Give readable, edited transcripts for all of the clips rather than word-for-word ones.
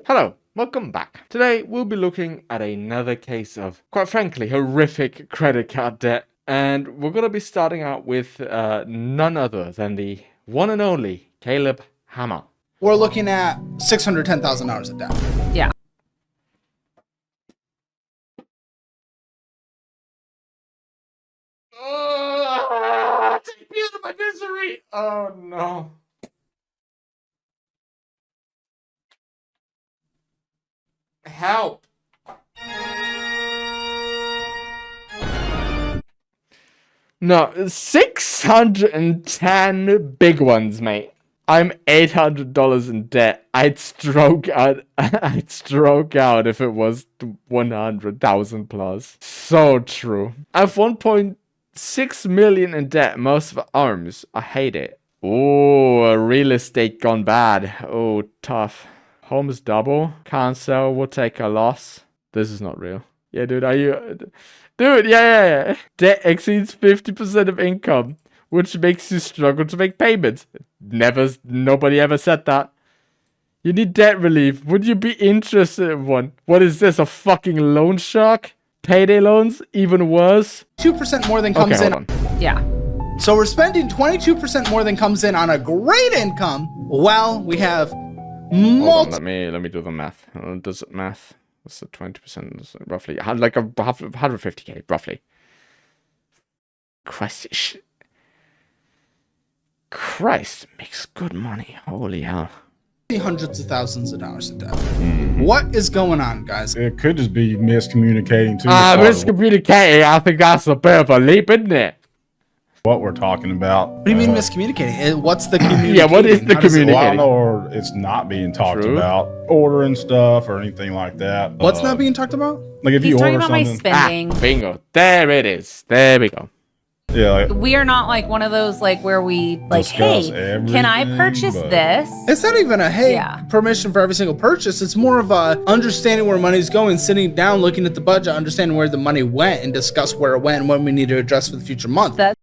Hello, welcome back. Today we'll be looking at another case of, quite frankly, horrific credit card debt. And we're going to be starting out with none other than the one and only Caleb Hammer. We're looking at $610,000 of debt. Yeah. Take me out of my misery! Oh no. Help! No, 610 big ones, mate. I'm $800 in debt. I'd stroke out. I'd stroke out if it was 100,000 plus. So true. I have 1.6 million in debt. Most of arms. I hate it. Oh, real estate gone bad. Oh, tough. Home's double. Can't sell. We'll take a loss. This is not real. Yeah, dude. Are you? Dude, yeah. Debt exceeds 50% of income, which makes you struggle to make payments. Nobody ever said that. You need debt relief. Would you be interested in one? What is this, a fucking loan shark? Payday loans? Even worse? 2% more than comes in. Hold on. Yeah. So we're spending 22% more than comes in on a great income. Well, we have Hold on, let me do the math. Does it math? What's the 20%? Roughly, like a 150k, roughly. Christ makes good money. Holy hell. hundreds of thousands of dollars of debt. What is going on, guys? It could just be miscommunicating too. Miscommunicating. I think that's a bit of a leap, isn't it? What we're talking about. What do you mean miscommunicating? What's the communicating? Yeah, what is the communicating? Well, I don't know, or it's not being talked about. Ordering stuff or anything like that. What's not being talked about? Like if He's you talking order about my something. spending. Bingo. There it is. There we go. Yeah, like, We are not like one of those like where we like, Discuss hey, can I everything, purchase but- this? It's not even a hey Yeah. permission for every single purchase. It's more of a understanding where money's going, sitting down, looking at the budget, understanding where the money went, and discuss where it went and what we need to address for the future month. That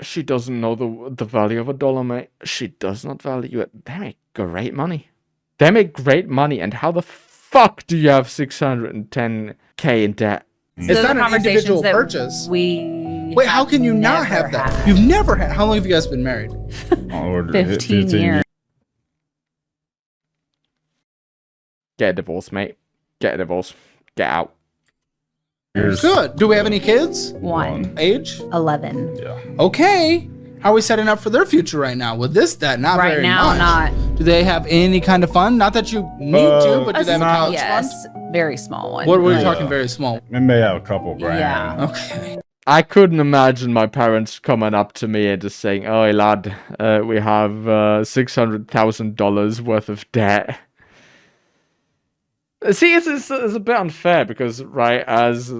She doesn't know the value of a dollar, mate. She does not value it. They make great money. They make great money. And how the fuck do you have 610k in debt? It's those not are an individual conversations that purchase. we Wait, how can you not never have that? had. You've never had. How long have you guys been married? I'll order 15 years. Get a divorce, mate. Get a divorce. Get out. years. Good. Do we have any kids? One. Age? 11. Yeah. Okay. How are we setting up for their future right now? With this debt, not Right very now, much. not. Do they have any kind of fun? Not that you need to, but do they have a college yes, fund? very small one. What were we Like, talking very small? It may have a couple grand. Yeah. Okay. I couldn't imagine my parents coming up to me and just saying, "Oh, lad, we have $600,000 worth of debt." See, it's a bit unfair because, right, as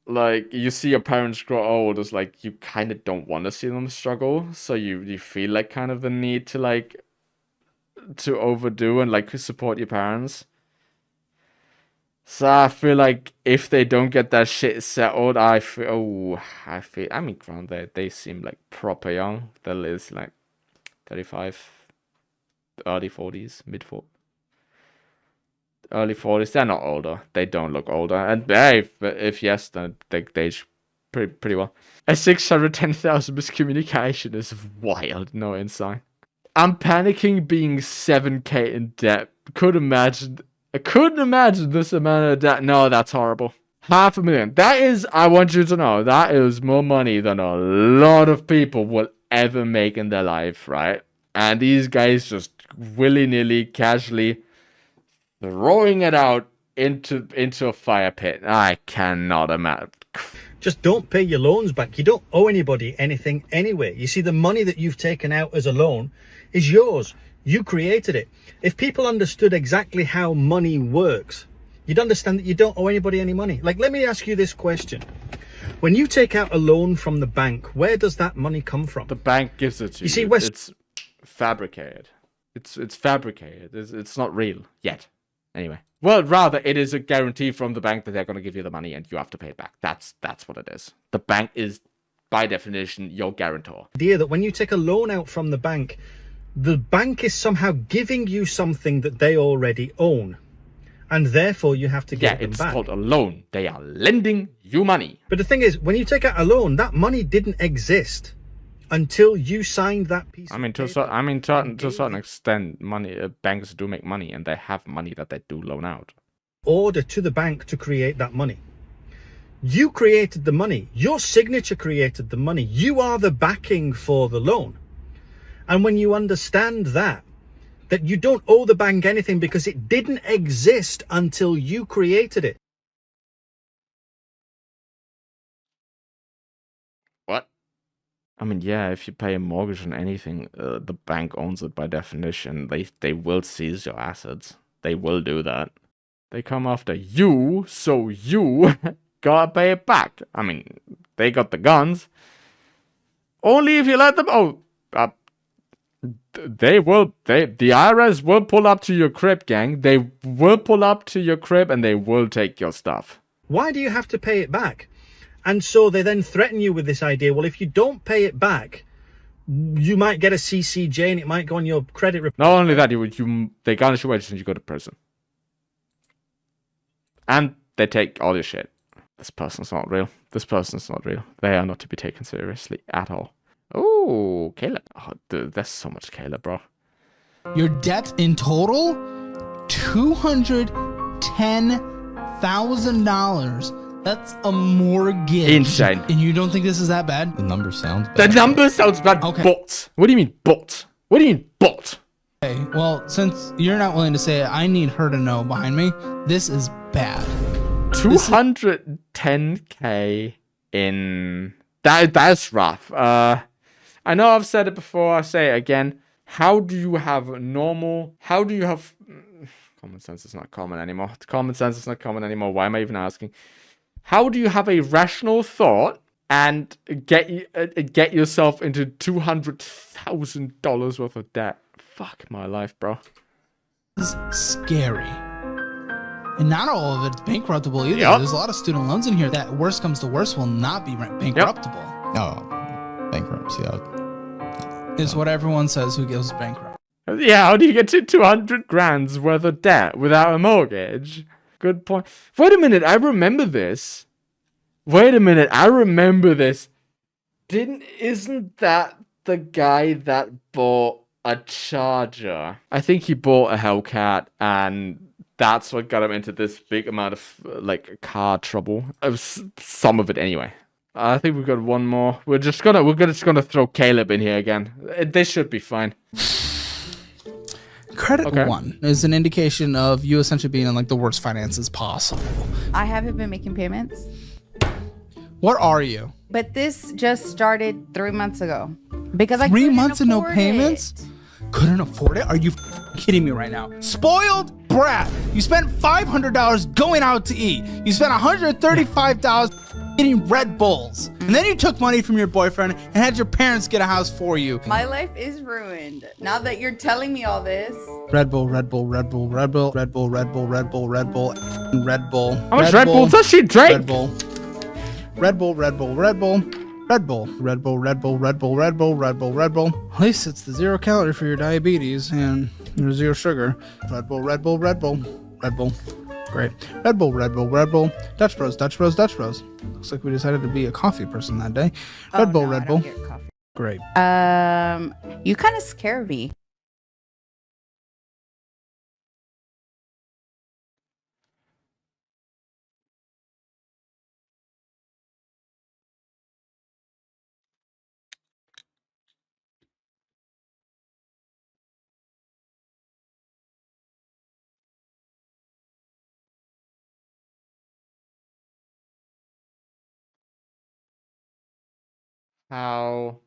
like you see your parents grow old, it's like you kind of don't want to see them struggle, so you feel like kind of the need to like to overdo and like support your parents. So I feel like if they don't get that shit settled, I mean, granted, they seem like proper young. They're like 35, early 40s, early 40s. They're not older. They don't look older. And hey, if yes, then they age pretty well. A 610,000 miscommunication is wild. No insane. I'm panicking being 7k in debt. I couldn't imagine this amount of debt. No, that's horrible. $500,000. That is, I want you to know, that is more money than a lot of people will ever make in their life, right? And these guys just willy-nilly, casually throwing it out into a fire pit. I cannot imagine. Just don't pay your loans back. You don't owe anybody anything anyway. You see, the money that you've taken out as a loan is yours. You created it. If people understood exactly how money works, you'd understand that you don't owe anybody any money. Like, let me ask you this question. When you take out a loan from the bank, where does that money come from? The bank gives it to you. See, it's fabricated. It's fabricated. It's not real yet. Anyway. Well, rather, it is a guarantee from the bank that they're going to give you the money and you have to pay it back. That's what it is. The bank is, by definition, your guarantor. The idea that when you take a loan out from the bank, The bank is somehow giving you something that they already own, and therefore you have to give Yeah, them it's back. called a loan. They are lending you money. But the thing is, when you take out a loan, that money didn't exist until you signed that piece. I mean, to a certain extent, money banks do make money, and they have money that they do loan out. Order to the bank to create that money. You created the money. Your signature created the money. You are the backing for the loan. And when you understand that you don't owe the bank anything because it didn't exist until you created it. What? I mean, yeah, if you pay a mortgage on anything, the bank owns it by definition. They will seize your assets. They will do that. They come after you, so you gotta pay it back. I mean, they got the guns. Only if you let them. The IRS will pull up to your crib, gang. They will pull up to your crib and they will take your stuff. Why do you have to pay it back? And so they then threaten you with this idea, well, if you don't pay it back, you might get a CCJ and it might go on your credit report. Not only that, they garnish your wages and you go to prison. And they take all your shit. This person's not real. This person's not real. They are not to be taken seriously at all. Oh, Caleb. Oh, dude, there's so much Caleb, bro. Your debt in total, $210,000. That's a mortgage. Insane. And you don't think this is that bad? The number sounds bad. The number sounds bad, Okay. but. What do you mean, but? What do you mean, but? Okay, well, since you're not willing to say it, I need her to know behind me. This is bad. 210K in... That's rough. I know I've said it before, I say it again. How do you have... Common sense is not common anymore. Common sense is not common anymore. Why am I even asking? How do you have a rational thought and get yourself into $200,000 worth of debt? Fuck my life, bro. This is scary. And not all of it's bankruptable either. Yep. There's a lot of student loans in here that worst comes to worst will not be bankruptable. Oh, bankruptcy. Is what everyone says who goes bankrupt. Yeah, how do you get to 200 grand's worth of debt without a mortgage? Good point. Wait a minute, I remember this. Isn't that the guy that bought a Charger? I think he bought a Hellcat, and that's what got him into this big amount of car trouble. Some of it anyway. I think we've got one more. We're just gonna throw Caleb in here again. This should be fine. Credit one is an indication of you essentially being in the worst finances possible. I haven't been making payments, What are you? but this just started 3 months ago because I 3 couldn't months and no afford payments? it. Couldn't afford it? Are you kidding me right now? Spoiled brat. You spent $500 going out to eat. You spent $135 getting Red Bulls. And then you took money from your boyfriend and had your parents get a house for you. My life is ruined now that you're telling me all this. Red Bull, Red Bull, Red Bull, Red Bull, Red Bull, Red Bull, Red Bull, Red Bull, Red Bull. How much Red Bull does she drink? Red Bull. Red Bull, Red Bull, Red Bull. Red Bull, Red Bull, Red Bull, Red Bull, Red Bull, Red Bull, Red Bull. At least it's the 0 calorie for your diabetes and your 0 sugar. Red Bull, Red Bull, Red Bull, Red Bull. Great. Red Bull, Red Bull, Red Bull. Dutch Bros, Dutch Bros, Dutch Bros. Looks like we decided to be a coffee person that day. Red Bull, no, Red I Bull. don't get coffee. Great. You kind of scare me. How?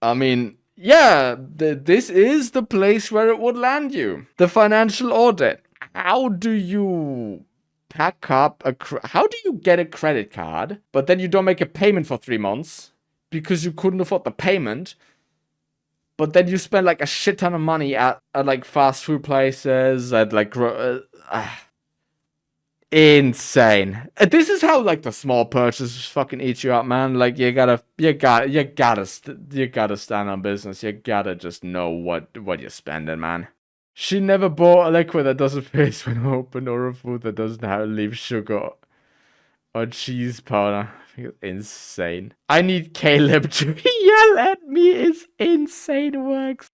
I mean, yeah, this is the place where it would land you. The financial audit. How do you pack up how do you get a credit card, but then you don't make a payment for 3 months because you couldn't afford the payment, but then you spend a shit ton of money at fast food places, at insane. This is how like the small purchases fucking eat you up, man. Like you gotta stand on business. You gotta just know what you're spending, man. She never bought a liquid that doesn't taste when open, or a food that doesn't have leave sugar or cheese powder. I think it's insane. I need Caleb to yell at me. It's insane works.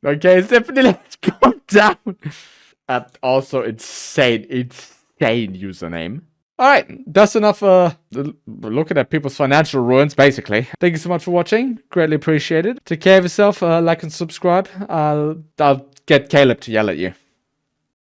Okay, it's definitely let's calm down. Also insane username. Alright, that's enough looking at people's financial ruins, basically. Thank you so much for watching. Greatly appreciated. Take care of yourself, like and subscribe. I'll get Caleb to yell at you.